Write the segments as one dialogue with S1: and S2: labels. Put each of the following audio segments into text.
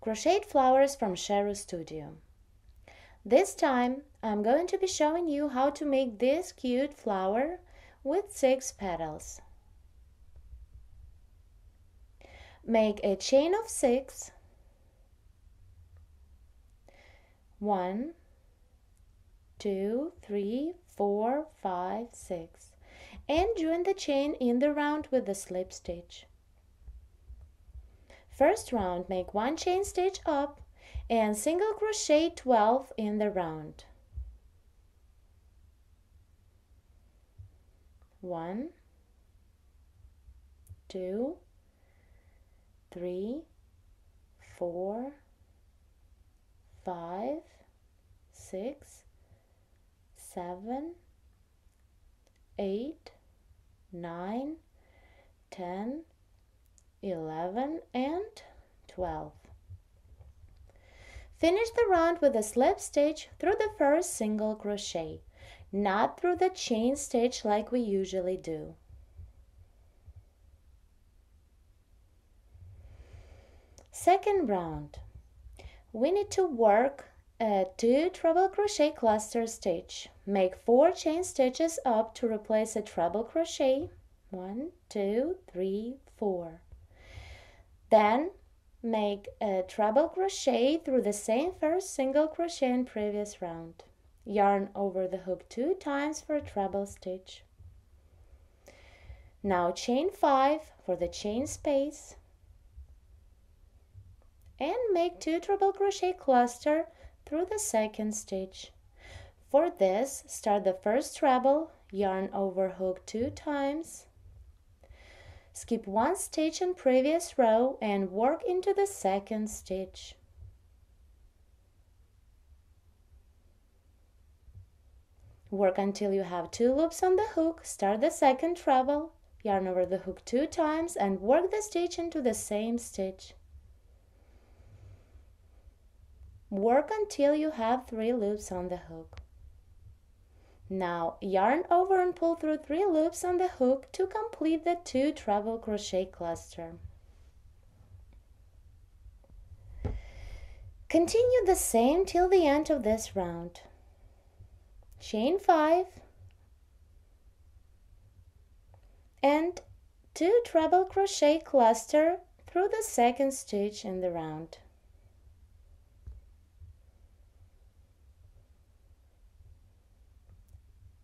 S1: Crocheted Flowers from Crochet.ElenaRugalStudio. This time I'm going to be showing you how to make this cute flower with 6 petals. Make a chain of 6. 1, 2, 3, 4, 5, 6, and join the chain in the round with the slip stitch. First round, make 1 chain stitch up and single crochet 12 in the round. 1, 2, 3, 4, 5, 6, 7, 8, 9, 10, 11 and 12. Finish the round with a slip stitch through the first single crochet, not through the chain stitch like we usually do. Second round, we need to work a 2 treble crochet cluster stitch. Make 4 chain stitches up to replace a treble crochet. 1, 2, 3, 4. Then make a treble crochet through the same first single crochet in previous round. Yarn over the hook 2 times for a treble stitch. Now chain 5 for the chain space and make 2 treble crochet cluster through the second stitch. For this, start the first treble, yarn over hook 2 times, skip 1 stitch in previous row and work into the second stitch. Work until you have 2 loops on the hook, start the second treble, yarn over the hook 2 times and work the stitch into the same stitch. Work until you have 3 loops on the hook. Now yarn over and pull through 3 loops on the hook to complete the 2 treble crochet cluster. Continue the same till the end of this round. Chain 5 and 2 treble crochet cluster through the second stitch in the round.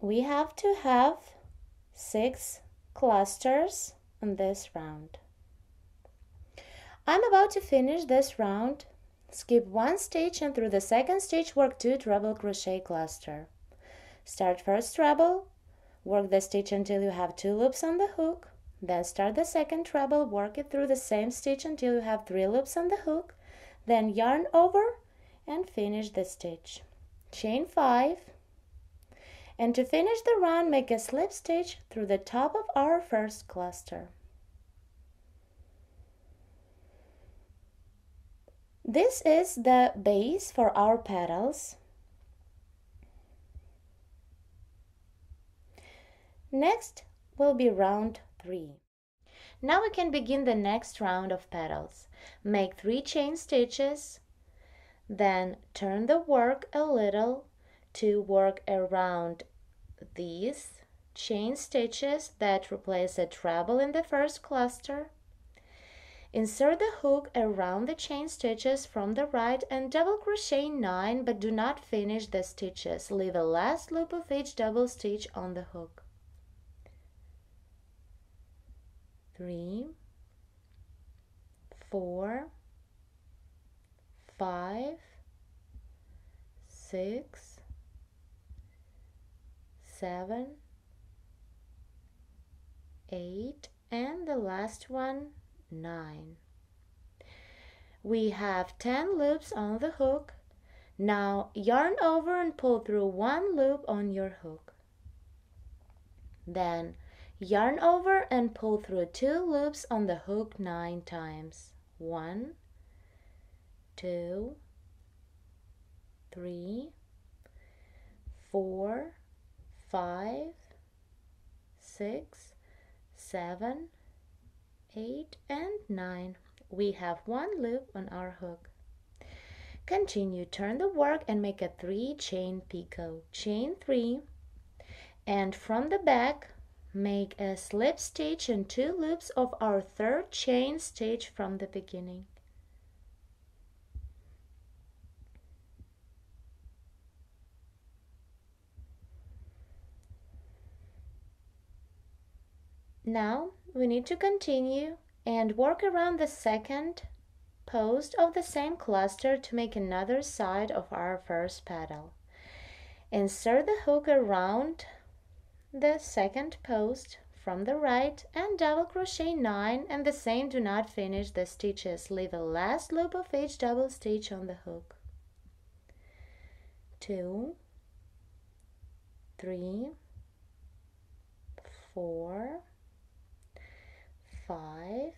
S1: We have to have 6 clusters in this round. I'm about to finish this round. Skip 1 stitch and through the second stitch work 2 treble crochet cluster. Start first treble, work the stitch until you have 2 loops on the hook, then start the second treble, work it through the same stitch until you have 3 loops on the hook, then yarn over and finish the stitch. Chain 5. And to finish the round, make a slip stitch through the top of our first cluster. This is the base for our petals. Next will be round 3. Now we can begin the next round of petals. Make 3 chain stitches, then turn the work a little to work around these chain stitches that replace a treble in the first cluster. Insert the hook around the chain stitches from the right and double crochet 9, but do not finish the stitches. Leave a last loop of each double stitch on the hook. 3, 4, 5, 6, 7, 8, and the last one 9. We have 10 loops on the hook. Now yarn over and pull through 1 loop on your hook. Then yarn over and pull through 2 loops on the hook 9 times. 1, 2, 3, 4, 5, 6, 7, 8, and 9. We have 1 loop on our hook. Continue, turn the work and make a 3 chain picot. Chain 3, and from the back make a slip stitch in 2 loops of our 3rd chain stitch from the beginning. Now we need to continue and work around the second post of the same cluster to make another side of our first petal. Insert the hook around the second post from the right and double crochet 9, and the same, do not finish the stitches. Leave a last loop of each double stitch on the hook. 2, 3, 4, 5,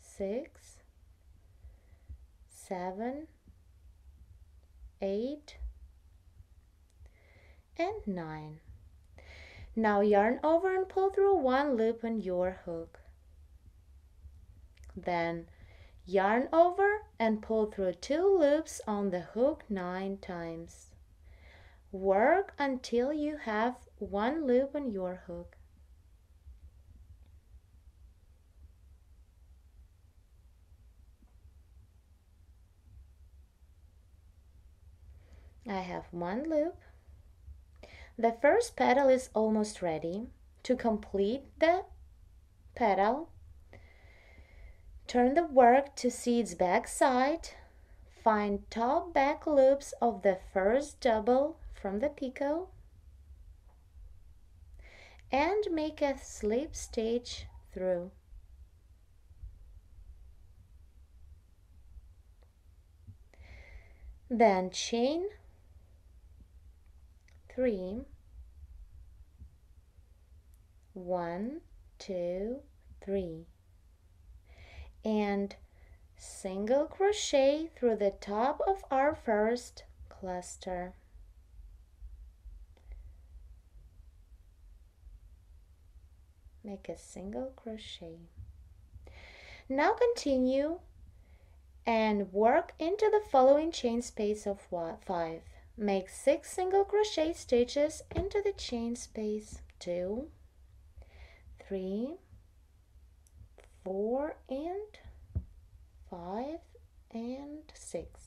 S1: 6, 7, 8, and 9. Now yarn over and pull through 1 loop on your hook. Then yarn over and pull through 2 loops on the hook 9 times. Work until you have 1 loop on your hook. I have 1 loop. The first petal is almost ready. To complete the petal, turn the work to see its back side. Find top back loops of the first double from the picot and make a slip stitch through. Then chain 3, 1, 2, 3, and single crochet through the top of our first cluster. Make a single crochet. Now continue and work into the following chain space of 5. Make 6 single crochet stitches into the chain space. 2, 3, 4, and 5, and 6.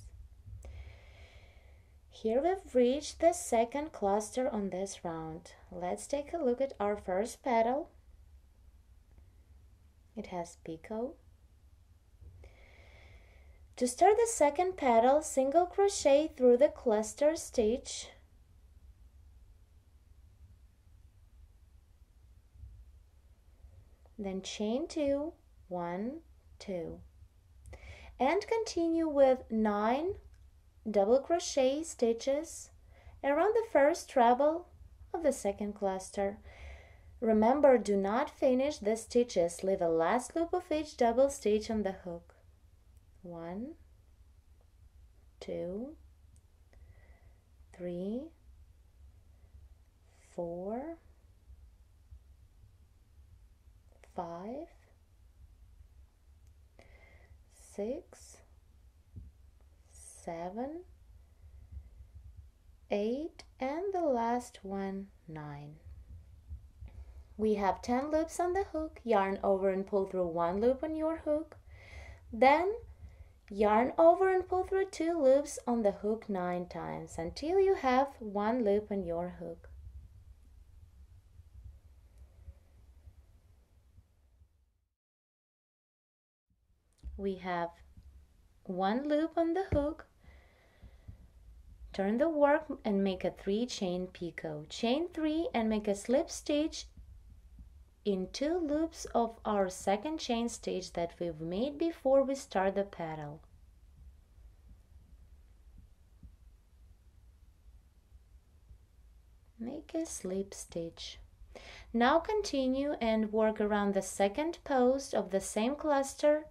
S1: Here we've reached the second cluster on this round. Let's take a look at our first petal. It has picot. To start the second petal, single crochet through the cluster stitch. Then chain 2, 1, 2. And continue with 9 double crochet stitches around the first treble of the second cluster. Remember, do not finish the stitches. Leave a last loop of each double stitch on the hook. 1, 2, 3, 4, 5, 6, 7, 8, and the last one, 9. We have 10 loops on the hook. Yarn over and pull through 1 loop on your hook. Then yarn over and pull through 2 loops on the hook 9 times until you have 1 loop on your hook. We have 1 loop on the hook. Turn the work and make a 3 chain picot. Chain 3 and make a slip stitch in 2 loops of our second chain stitch that we've made before we start the petal. Make a slip stitch. Now continue and work around the second post of the same cluster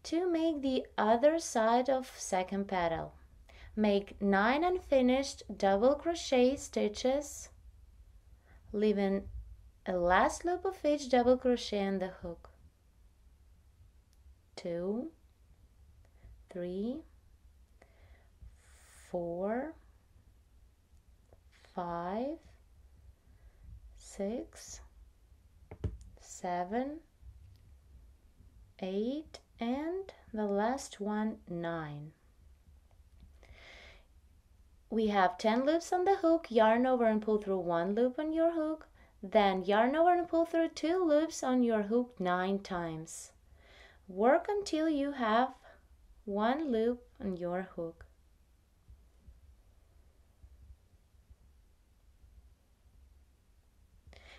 S1: to make the other side of second petal. Make 9 unfinished double crochet stitches, leaving a last loop of each double crochet on the hook. 2, 3, 4, 5, 6, 7, 8, and the last one 9. We have 10 loops on the hook. Yarn over and pull through 1 loop on your hook, then yarn over and pull through 2 loops on your hook 9 times. Work until you have 1 loop on your hook.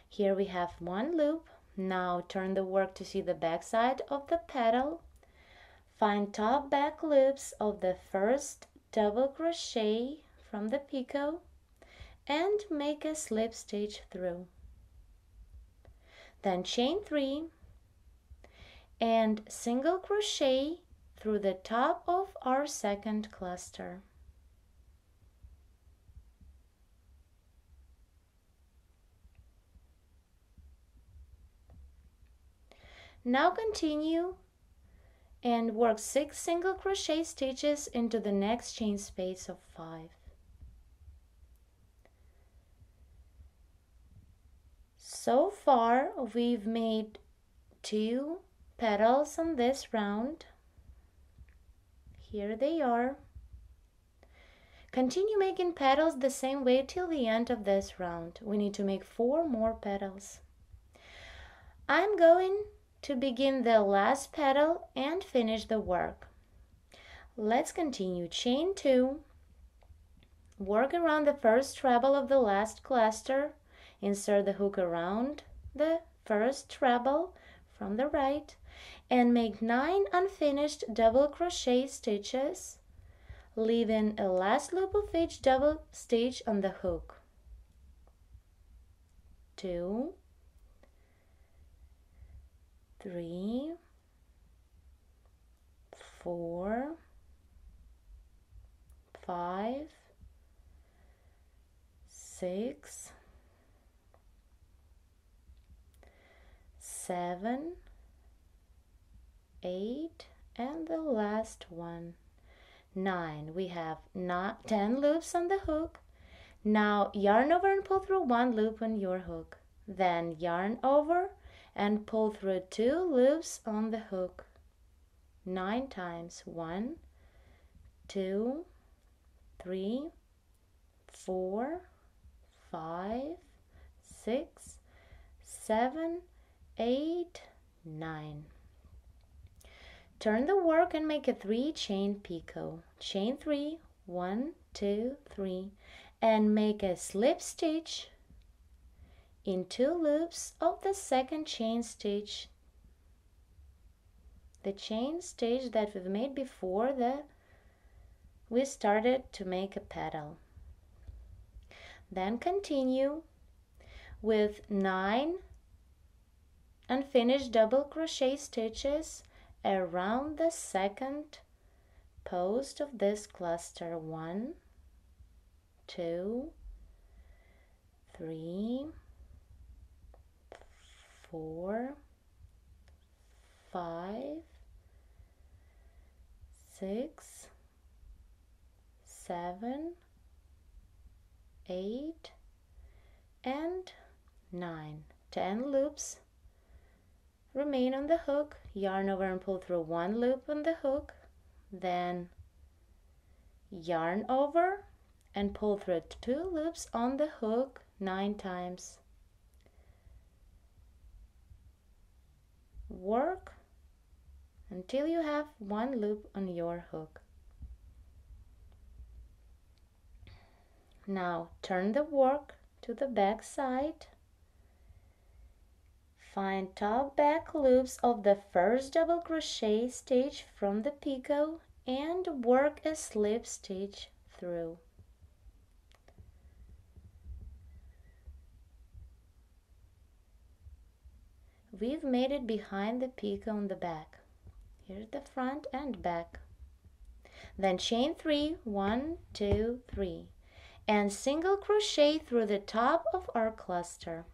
S1: Here we have 1 loop. Now turn the work to see the back side of the petal. Find top back loops of the first double crochet from the picot and make a slip stitch through. Then chain 3 and single crochet through the top of our second cluster. Now continue and work 6 single crochet stitches into the next chain space of 5. So far we've made 2 petals on this round. Here they are. Continue making petals the same way till the end of this round. We need to make 4 more petals. I'm going to begin the last petal and finish the work. Let's continue. Chain 2, work around the first treble of the last cluster, insert the hook around the first treble from the right, and make 9 unfinished double crochet stitches, leaving a last loop of each double stitch on the hook. 2, 3, 4, 5, 6, 7, 8, and the last one 9. We have 10 loops on the hook. Now yarn over and pull through 1 loop on your hook, then yarn over and pull through 2 loops on the hook 9 times. 1, 2, 3, 4, 5, 6, 7, 8, 9. Turn the work and make a 3 chain picot. Chain 3, 1, 2, 3, and make a slip stitch in 2 loops of the second chain stitch, the chain stitch that we've made before we started to make a petal. Then continue with 9 unfinished double crochet stitches around the second post of this cluster. 1, 2, 3, 4, 5, 6, 7, 8, and 9. 10 loops remain on the hook. Yarn over and pull through 1 loop on the hook, then yarn over and pull through 2 loops on the hook 9 times. Work until you have 1 loop on your hook. Now turn the work to the back side. Find top back loops of the first double crochet stitch from the picot and work a slip stitch through. We've made it behind the picot on the back. Here's the front and back. Then chain 3, 1, 2, 3, and single crochet through the top of our cluster.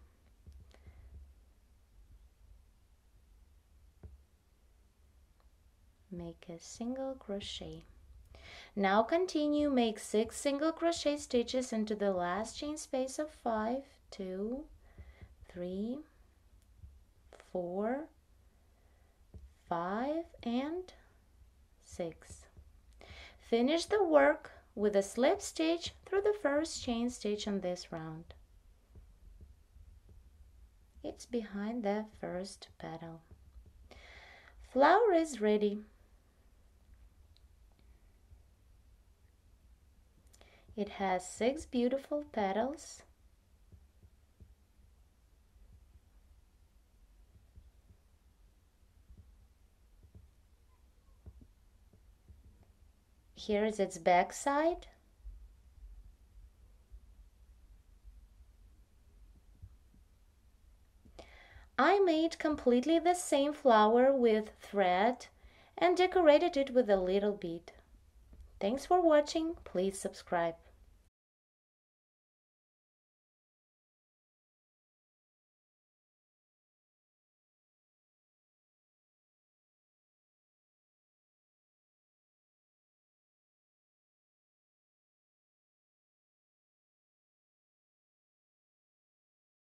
S1: make a single crochet. Now continue, make 6 single crochet stitches into the last chain space of 5, 2, 3, 4, 5, and 6. Finish the work with a slip stitch through the first chain stitch on this round. It's behind the first petal. Flower is ready. It has 6 beautiful petals. Here is its back side. I made completely the same flower with thread and decorated it with a little bead. Thanks for watching. Please subscribe.